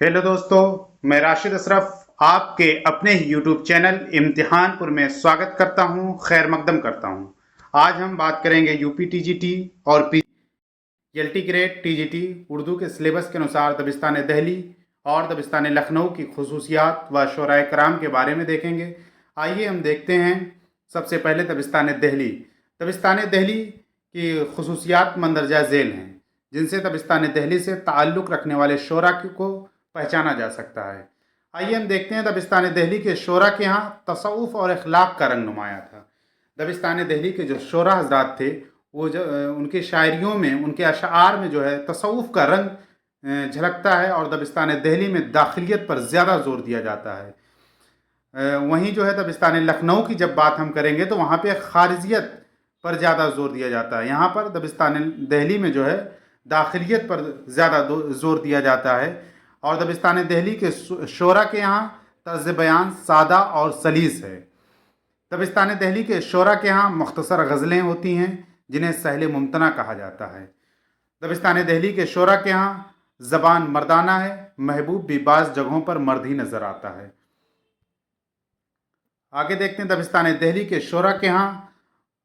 Hello दोस्तों, मैं राशिद अशरफ आपके अपने ही यूट्यूब चैनल इम्तिहानपुर में स्वागत करता हूं, खैर मकदम करता हूं। आज हम बात करेंगे यूपी टीजीटी और पीएलटी ग्रेड टीजीटी उर्दू के सिलेबस के अनुसार दबिस्तान दिल्ली और दबिस्तान लखनऊ की खसूसियात व शोराए कराम के बारे में देखेंगे। आइए हम देखते हैं। सबसे पहले दबिस्तान दिल्ली। दबिस्तान दिल्ली की खसूसियात मंदरजा झेल हैं, जिनसे दबिस्तान दिल्ली से ताल्लुक़ रखने वाले शोरा को पहचाना जा सकता है। आइए हम देखते हैं। दबिस्तान दिल्ली के शोरा के यहाँ तसव्वुफ़ और अखलाक का रंग नुमाया था। दबिस्तान दिल्ली के जो शोरा हजरात थे, वो जो उनकी शायरियों में, उनके अशार में जो है तसव्वुफ़ का रंग झलकता है, और दबिस्तान दिल्ली में दाखिलियत पर ज़्यादा जोर दिया जाता है। वहीं जो है दबिस्तान लखनऊ की जब बात हम करेंगे तो वहाँ पे खारिजियत पर ज़्यादा जोर दिया जाता है। यहाँ पर दबिस्तान दिल्ली में जो है दाखिलियत पर ज़्यादा जोर दिया जाता है, और दबिस्तान दिल्ली के शोरा के यहाँ तर्ज बयान सादा और सलीस है। दबिस्तान दिल्ली के शोरा के यहाँ मुख्तसर गज़लें होती हैं, जिन्हें सहल मुमतना कहा जाता है। दबिस्तान दिल्ली के शोरा के यहाँ ज़बान मर्दाना है, महबूब भी बाज़ जगहों पर मर्द ही नज़र आता है। आगे देखते हैं। दबिस्तान दिल्ली के शोरा के यहाँ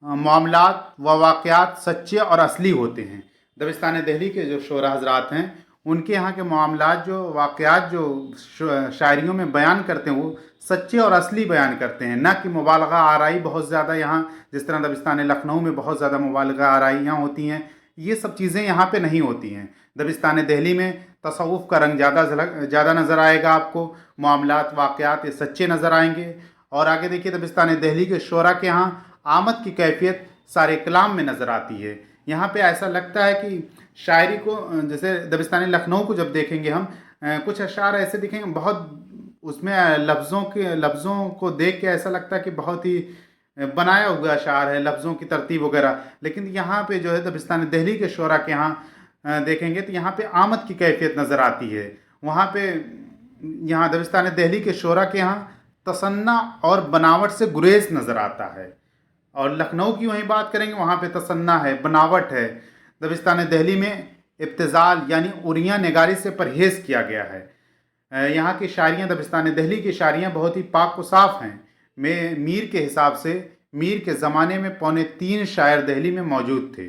मामलात व वाक़यात सच्चे और असली होते हैं। दबिस्तान दिल्ली के जो शोरा हजरात हैं, उनके यहाँ के मामलात, जो वाक़यात जो शायरियों में बयान करते हैं, वो सच्चे और असली बयान करते हैं, ना कि मुबालगा आराई बहुत ज़्यादा। यहाँ जिस तरह दबिस्तान लखनऊ में बहुत ज़्यादा मुबालगा आराइयाँ होती हैं, ये सब चीज़ें यहाँ पे नहीं होती हैं। दबिस्तान दिल्ली में तसव्वुफ़ का रंग ज़्यादा नज़र आएगा आपको। मामलात वाक़यात ये सच्चे नज़र आएंगे। और आगे देखिए, दबिस्तान दिल्ली के शोरा के यहाँ आमद की कैफियत सारे कलाम में नज़र आती है। यहाँ पे ऐसा लगता है कि शायरी को, जैसे दबिस्तान लखनऊ को जब देखेंगे हम, कुछ अशार ऐसे दिखेंगे, बहुत उसमें लफ्ज़ों को देख के ऐसा लगता है कि बहुत ही बनाया हुआ अशार है, लफ्ज़ों की तरतीब वगैरह। लेकिन यहाँ पे जो है दबिस्तान दिल्ली के शोरा के यहाँ देखेंगे तो यहाँ पे आमद की कैफियत नज़र आती है। वहाँ पे, यहाँ दबिस्तान दिल्ली के शोरा के यहाँ तसन्ना और बनावट से गुरेज नज़र आता है। और लखनऊ की वहीं बात करेंगे, वहाँ पे तसन्ना है, बनावट है। दबिस्तान दिल्ली में इब्तिज़ाल यानी उरिया निगारी से परहेज़ किया गया है। यहाँ की शायरियाँ, दबिस्तान दिल्ली की शायरियाँ बहुत ही पाक व साफ़ हैं। मीर के हिसाब से, मीर के ज़माने में 3.25 शायर दिल्ली में मौजूद थे।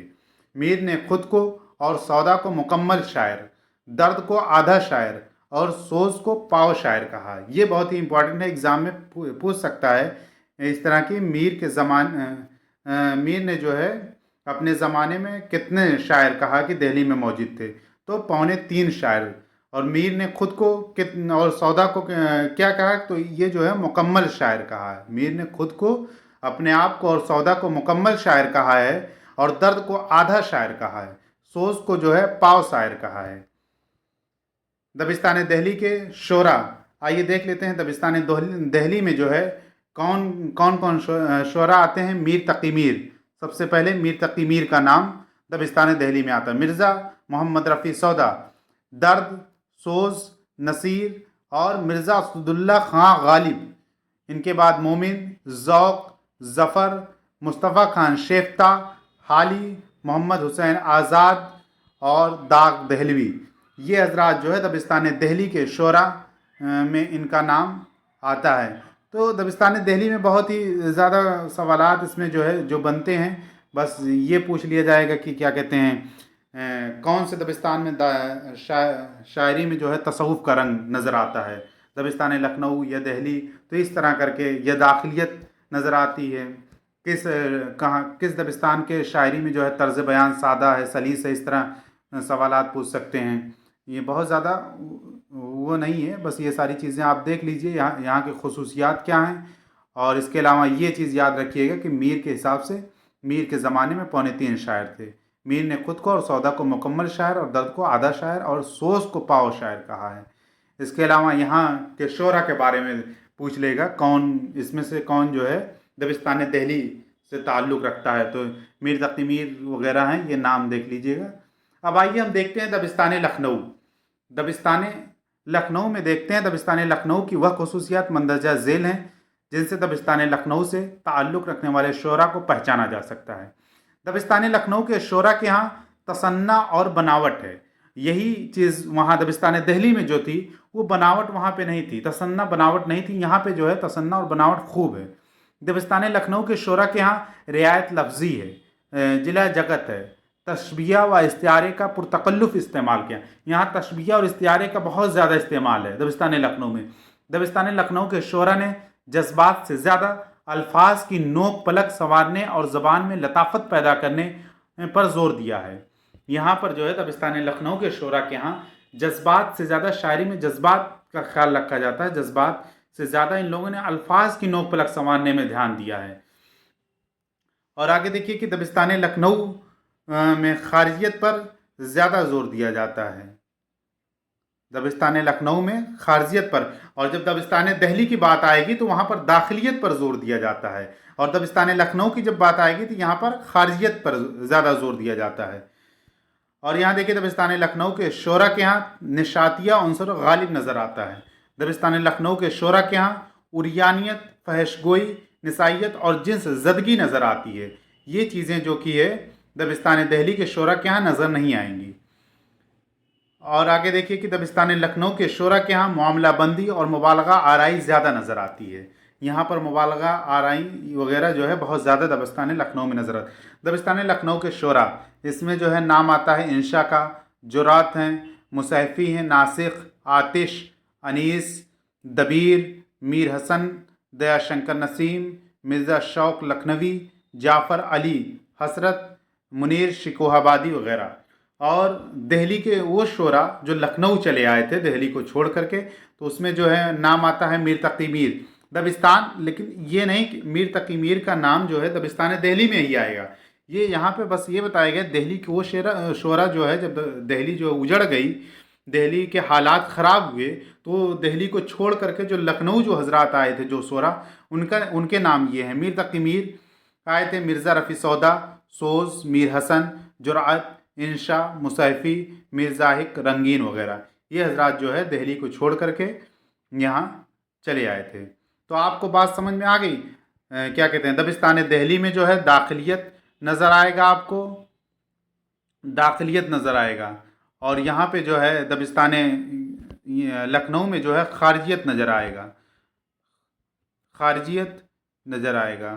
मीर ने ख़ुद को और सौदा को मुकम्मल शायर, दर्द को आधा शायर और सोज को पाव शायर कहा। ये बहुत ही इम्पोर्टेंट है, एग्ज़ाम में पूछ सकता है इस तरह की। मीर ने जो है अपने ज़माने में कितने शायर कहा कि दिल्ली में मौजूद थे, तो 3.25 शायर। और मीर ने खुद को कितने और सौदा को क्या कहा, तो ये जो है मुकम्मल शायर कहा है। मीर ने खुद को, अपने आप को और सौदा को मुकम्मल शायर कहा है, और दर्द को आधा शायर कहा है, सोज को जो है पाव शायर कहा है। दबिस्तान दिल्ली के शोरा, आइए देख लेते हैं। दबिस्तान दिल्ली में जो है कौन कौन शोरा आते हैं। मीर तकी मीर, सबसे पहले मीर तकी मीर का नाम दबिस्तान दिल्ली में आता है। मिर्ज़ा मोहम्मद रफ़ी सौदा, दर्द, सोज, नसीर और मिर्ज़ा असदुल्ला खां गालिब। इनके बाद मोमिन, ज़ौक़, ज़फ़र, मुस्तफ़ा खान शेफ्ता, हाली, मोहम्मद हुसैन आज़ाद और दाग दहलवी। ये हजरात जो है दबिस्तान दिल्ली के शोरा में इनका नाम आता है। तो दबिस्तान दिल्ली में बहुत ही ज़्यादा सवालात इसमें जो है जो बनते हैं। बस ये पूछ लिया जाएगा कि क्या कहते हैं, कौन से दबिस्तान में शायरी में जो है तसव्वुफ़ का रंग नज़र आता है, दबिस्तान लखनऊ या दिल्ली। तो इस तरह करके यह दाखिलियत नज़र आती है। किस दबिस्तान के शायरी में जो है तर्ज बयान सादा है, सलीस है, इस तरह सवालात पूछ सकते हैं। ये बहुत ज़्यादा वो नहीं है, बस ये सारी चीज़ें आप देख लीजिए यहाँ की खसूसियात क्या हैं। और इसके अलावा ये चीज़ याद रखिएगा कि मीर के हिसाब से, मीर के ज़माने में 3.25 शायर थे। मीर ने खुद को और सौदा को मुकम्मल शायर और दर्द को आधा शायर और सोज को पाव शायर कहा है। इसके अलावा यहाँ के शोरा के बारे में पूछ लेगा, कौन इसमें से कौन जो है दबिस्तान दिल्ली से ताल्लुक़ रखता है, तो मीर तकी मीर वगैरह हैं, ये नाम देख लीजिएगा। अब आइए हम देखते हैं दबिस्तान लखनऊ। दबिस्तान लखनऊ में देखते हैं। दबिस्तान लखनऊ की वह खसूसियात मंदरजा झेल हैं, जिनसे दबिस्तान लखनऊ से ताल्लुक़ रखने वाले शोरा को पहचाना जा सकता है। दबिस्तान लखनऊ के शोरा के यहाँ तसन्ना और बनावट है। یہی چیز وہاں دبستان دہلی میں جو تھی وہ بناوٹ وہاں پہ نہیں تھی، تصنع بناوٹ نہیں تھی، یہاں پہ جو ہے تصنع اور بناوٹ خوب ہے۔ دبستان لکھنؤ کے شعراء کے ہاں رعایت لفظی ہے، جلا جگت ہے، تشبیہ و استعارے کا پرتکلف استعمال کیا۔ یہاں تشبیہ اور استعارے کا بہت زیادہ استعمال ہے دبستان لکھنؤ میں۔ دبستان لکھنؤ کے شعراء نے جذبات سے زیادہ الفاظ کی نوک پلک سنوارنے اور زبان میں لطافت پیدا کرنے پر زور دیا ہے۔ یہاں پر جو ہے دبستان لکھنؤ کے شعراء کے ہاں جذبات سے زیادہ، شاعری میں جذبات کا خیال رکھا جاتا ہے، جذبات سے زیادہ ان لوگوں نے الفاظ کی نوک پلک سنوارنے میں دھیان دیا ہے۔ اور آگے دیکھیے کہ دبستان لکھنؤ میں خارجیت پر زیادہ زور دیا جاتا ہے، دبستان لکھنؤ میں خارجیت پر، اور جب دبستان دہلی کی بات آئے گی تو وہاں پر داخلیت پر زور دیا جاتا ہے، اور دبستان لکھنؤ کی جب بات آئے گی تو یہاں پر خارجیت پر زیادہ زور دیا جاتا ہے۔ اور یہاں دیکھیے دبستان لکھنؤ کے شعراء کے ہاں نشاتیہ عنصر غالب نظر آتا ہے۔ دبستان لکھنؤ کے شعراء کے ہاں عریانیت، فحش گوئی، نسائیت اور جنس زدگی نظر آتی ہے۔ یہ چیزیں جو کہ ہے دبستان دہلی کے شعراء کے ہاں نظر نہیں آئیں گی۔ اور آگے دیکھیے کہ دبستان لکھنؤ کے شعراء کے ہاں معاملہ بندی اور مبالغہ آرائی زیادہ نظر آتی ہے۔ یہاں پر مبالغہ آرائی وغیرہ جو ہے بہت زیادہ دبستان لکھنؤ میں نظر آتی ہے۔ دبستان لکھنؤ کے شعراء، اس میں جو ہے نام آتا ہے انشا کا، جرات ہیں، مصحفی ہیں، ناسخ، آتش، انیس، دبیر، میر حسن، دیا شنکر نسیم، مرزا شوق لکھنوی، جعفر علی حسرت، منیر شکوہ آبادی وغیرہ۔ اور دہلی کے وہ شعراء جو لکھنؤ چلے آئے تھے دہلی کو چھوڑ کر کے، تو اس میں جو ہے نام آتا ہے میر تقی میر دبستان، لیکن یہ نہیں کہ میر تقی میر کا نام جو ہے دبستان دہلی میں ہی آئے گا، یہ یہاں پہ بس یہ بتایا گیا دہلی کے وہ شعراء جو ہے جب دہلی جو اجڑ گئی، دہلی کے حالات خراب ہوئے، تو دہلی کو چھوڑ کر کے جو لکھنؤ جو حضرات آئے تھے جو شعراء، ان کے نام یہ ہیں۔ میر تقی میر آئے تھے، مرزا رفیع سودا، سوز، میر حسن، جرأت، انشا، مصحفی، میر ضاحک، رنگین وغیرہ، یہ حضرات جو ہے دہلی کو چھوڑ کر کے یہاں چلے آئے تھے۔ تو آپ کو بات سمجھ میں آ گئی؟ کیا کہتے ہیں، دبستان دہلی میں جو ہے داخلیت نظر آئے گا، آپ کو داخلیت نظر آئے گا، اور یہاں پہ جو ہے دبستان لکھنؤ میں جو ہے خارجیت نظر آئے گا، خارجیت نظر آئے گا۔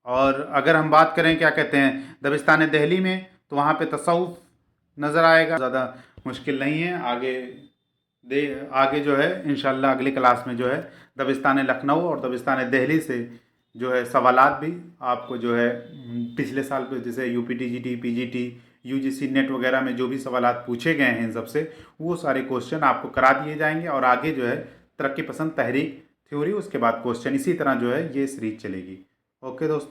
اور اگر ہم بات کریں کیا کہتے ہیں دبستان دہلی میں، تو وہاں پہ تصوف نظر آئے گا، زیادہ مشکل نہیں ہے۔ آگے جو ہے انشاءاللہ اگلی کلاس میں جو ہے دبستان لکھنؤ اور دبستان دہلی سے جو ہے سوالات بھی آپ کو جو ہے پچھلے سال پہ جیسے U P T G T, P G T, U G C NET وغیرہ میں جو بھی سوالات پوچھے گئے ہیں ان سب سے، وہ سارے کوسچن آپ کو کرا دیے جائیں گے، اور آگے جو ہے ترقی پسند تحریک تھیوری، اس کے بعد کوسچن، اسی طرح جو ہے یہ سیریز چلے گی۔ اوکے دوستو۔